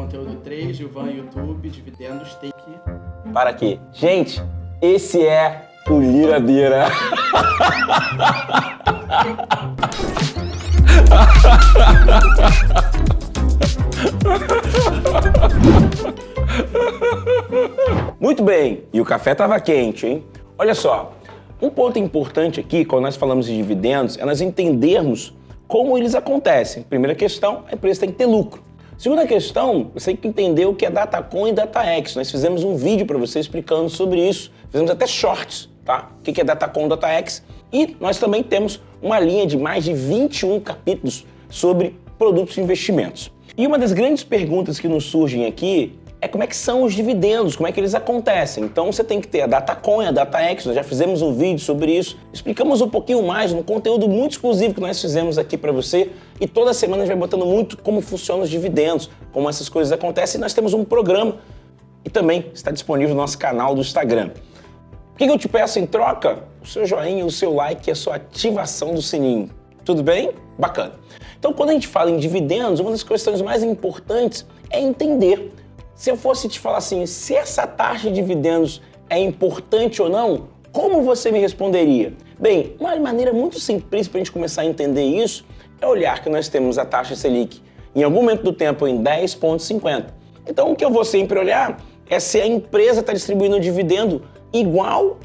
conteúdo 3, Gilvan, YouTube, dividendos, take. Para aqui. Gente, esse é o Lira Beira. Muito bem, e o café estava quente, hein? Olha só, um ponto importante aqui, quando nós falamos de dividendos, é nós entendermos como eles acontecem. Primeira questão, a empresa tem que ter lucro. Segunda questão, você tem que entender o que é Datacom e DataX. Nós fizemos um vídeo para você explicando sobre isso, fizemos até shorts, tá? O que é Datacom e DataX. E nós também temos uma linha de mais de 21 capítulos sobre produtos de investimentos. E uma das grandes perguntas que nos surgem aqui é como é que são os dividendos, como é que eles acontecem. Então você tem que ter a Datacom e a DataX, nós já fizemos um vídeo sobre isso, explicamos um pouquinho mais no conteúdo muito exclusivo que nós fizemos aqui para você, e toda semana a gente vai botando muito como funcionam os dividendos, como essas coisas acontecem, e nós temos um programa e também está disponível no nosso canal do Instagram. O que eu te peço em troca? O seu joinha, o seu like e a sua ativação do sininho. Tudo bem? Bacana. Então quando a gente fala em dividendos, uma das questões mais importantes é entender. Se eu fosse te falar assim, se essa taxa de dividendos é importante ou não, como você me responderia? Bem, uma maneira muito simples para a gente começar a entender isso é olhar que nós temos a taxa Selic em algum momento do tempo em 10,50. Então o que eu vou sempre olhar é se a empresa está distribuindo um dividendo igual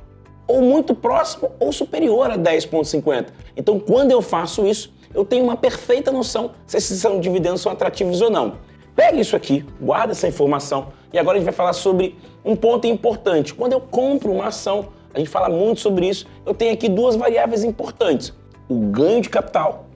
ou muito próximo ou superior a 10,50. Então quando eu faço isso, eu tenho uma perfeita noção se esses dividendos são atrativos ou não. Pega isso aqui, guarda essa informação e agora a gente vai falar sobre um ponto importante. Quando eu compro uma ação, a gente fala muito sobre isso, eu tenho aqui duas variáveis importantes, o ganho de capital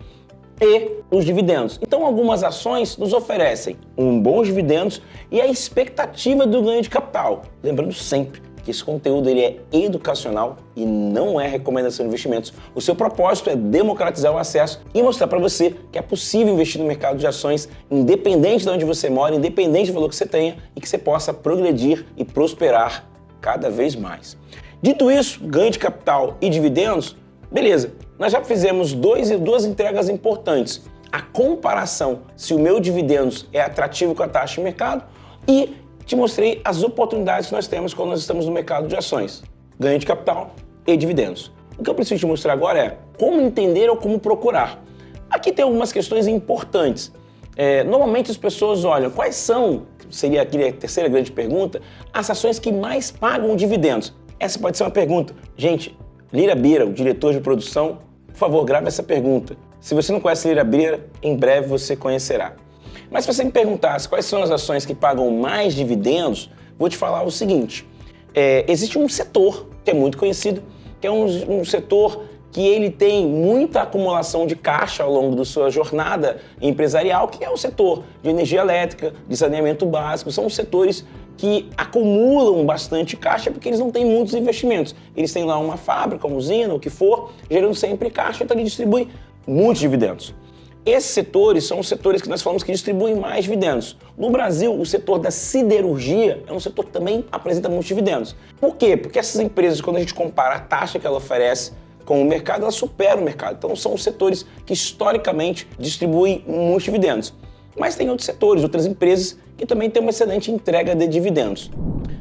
e os dividendos. Então algumas ações nos oferecem bons dividendos e a expectativa do ganho de capital. Lembrando sempre que esse conteúdo ele é educacional e não é recomendação de investimentos. O seu propósito é democratizar o acesso e mostrar para você que é possível investir no mercado de ações independente de onde você mora, independente do valor que você tenha e que você possa progredir e prosperar cada vez mais. Dito isso, ganho de capital e dividendos, beleza. Nós já fizemos duas entregas importantes. A comparação se o meu dividendos é atrativo com a taxa de mercado e te mostrei as oportunidades que nós temos quando nós estamos no mercado de ações, ganho de capital e dividendos. O que eu preciso te mostrar agora é como entender ou como procurar. Aqui tem algumas questões importantes. Normalmente as pessoas olham quais são, seria aqui a terceira grande pergunta, as ações que mais pagam dividendos. Essa pode ser uma pergunta. Gente, Lira Beira, o diretor de produção, por favor, grave essa pergunta. Se você não conhece Lira Beira, em breve você conhecerá. Mas se você me perguntasse quais são as ações que pagam mais dividendos, vou te falar o seguinte, existe um setor que é muito conhecido, que é um setor que ele tem muita acumulação de caixa ao longo da sua jornada empresarial, que é o setor de energia elétrica, de saneamento básico, são os setores que acumulam bastante caixa porque eles não têm muitos investimentos. Eles têm lá uma fábrica, uma usina, o que for, gerando sempre caixa, então ele distribui muitos dividendos. Esses setores são os setores que nós falamos que distribuem mais dividendos. No Brasil, o setor da siderurgia é um setor que também apresenta muitos dividendos. Por quê? Porque essas empresas, quando a gente compara a taxa que ela oferece com o mercado, ela supera o mercado. Então são os setores que historicamente distribuem muitos dividendos. Mas tem outros setores, outras empresas que também têm uma excelente entrega de dividendos.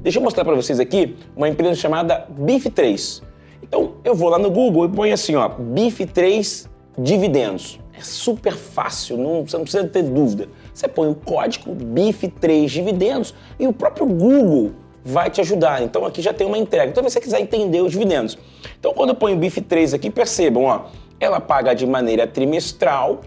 Deixa eu mostrar para vocês aqui uma empresa chamada BIF3. Então eu vou lá no Google e ponho assim, ó, BIF3 dividendos. É super fácil, você não precisa ter dúvida. Você põe o código BIF3 dividendos e o próprio Google vai te ajudar. Então aqui já tem uma entrega. Então se você quiser entender os dividendos. Então quando eu ponho o BIF3 aqui, percebam, ó, ela paga de maneira trimestral.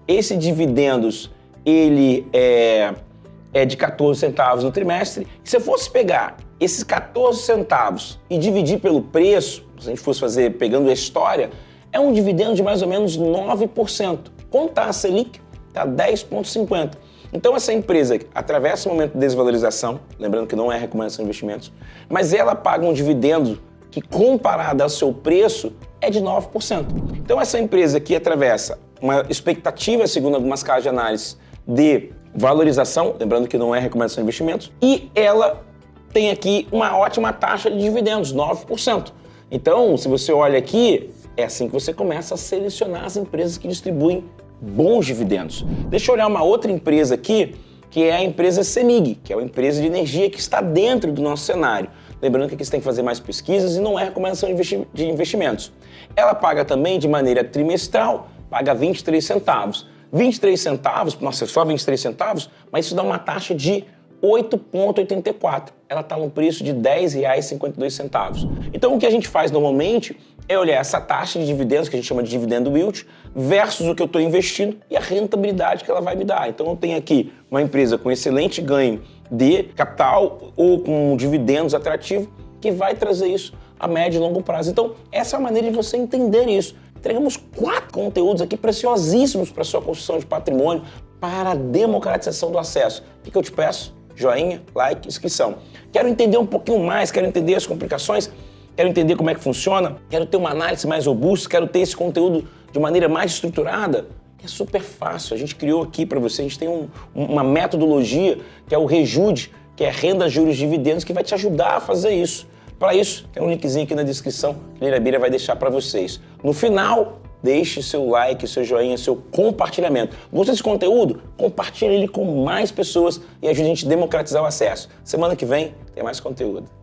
Esse dividendos, ele é de 14 centavos no trimestre. E se eu fosse pegar esses 14 centavos e dividir pelo preço, se a gente fosse fazer pegando a história, é um dividendo de mais ou menos 9%. Quanto está a Selic? Está 10,50%. Então essa empresa atravessa um momento de desvalorização, lembrando que não é recomendação de investimentos, mas ela paga um dividendo que comparado ao seu preço é de 9%. Então essa empresa que atravessa uma expectativa, segundo algumas casas de análise, de valorização, lembrando que não é recomendação de investimentos, e ela tem aqui uma ótima taxa de dividendos, 9%. Então, se você olha aqui, é assim que você começa a selecionar as empresas que distribuem bons dividendos. Deixa eu olhar uma outra empresa aqui, que é a empresa CEMIG, que é uma empresa de energia que está dentro do nosso cenário. Lembrando que aqui você tem que fazer mais pesquisas e não é recomendação de investimentos. Ela paga também de maneira trimestral, paga 23 centavos. 23 centavos, nossa, só 23 centavos, mas isso dá uma taxa de 8,84. Ela está no preço de R$ 10,52. Então o que a gente faz normalmente é olhar essa taxa de dividendos, que a gente chama de dividendo yield, versus o que eu estou investindo e a rentabilidade que ela vai me dar. Então eu tenho aqui uma empresa com excelente ganho de capital ou com dividendos atrativos que vai trazer isso a médio e longo prazo. Então essa é a maneira de você entender isso. Entregamos 4 conteúdos aqui preciosíssimos para a sua construção de patrimônio, para a democratização do acesso. O que eu te peço? Joinha, like, inscrição. Quero entender um pouquinho mais, quero entender as complicações, quero entender como é que funciona, quero ter uma análise mais robusta, quero ter esse conteúdo de maneira mais estruturada. É super fácil, a gente criou aqui para você, a gente tem uma metodologia que é o REJUDE, que é Renda, Juros, Dividendos, que vai te ajudar a fazer isso. Para isso, tem um linkzinho aqui na descrição que a Lira Bira vai deixar para vocês. No final, deixe seu like, seu joinha, seu compartilhamento. Gostou desse conteúdo? Compartilhe ele com mais pessoas e ajude a gente a democratizar o acesso. Semana que vem tem mais conteúdo.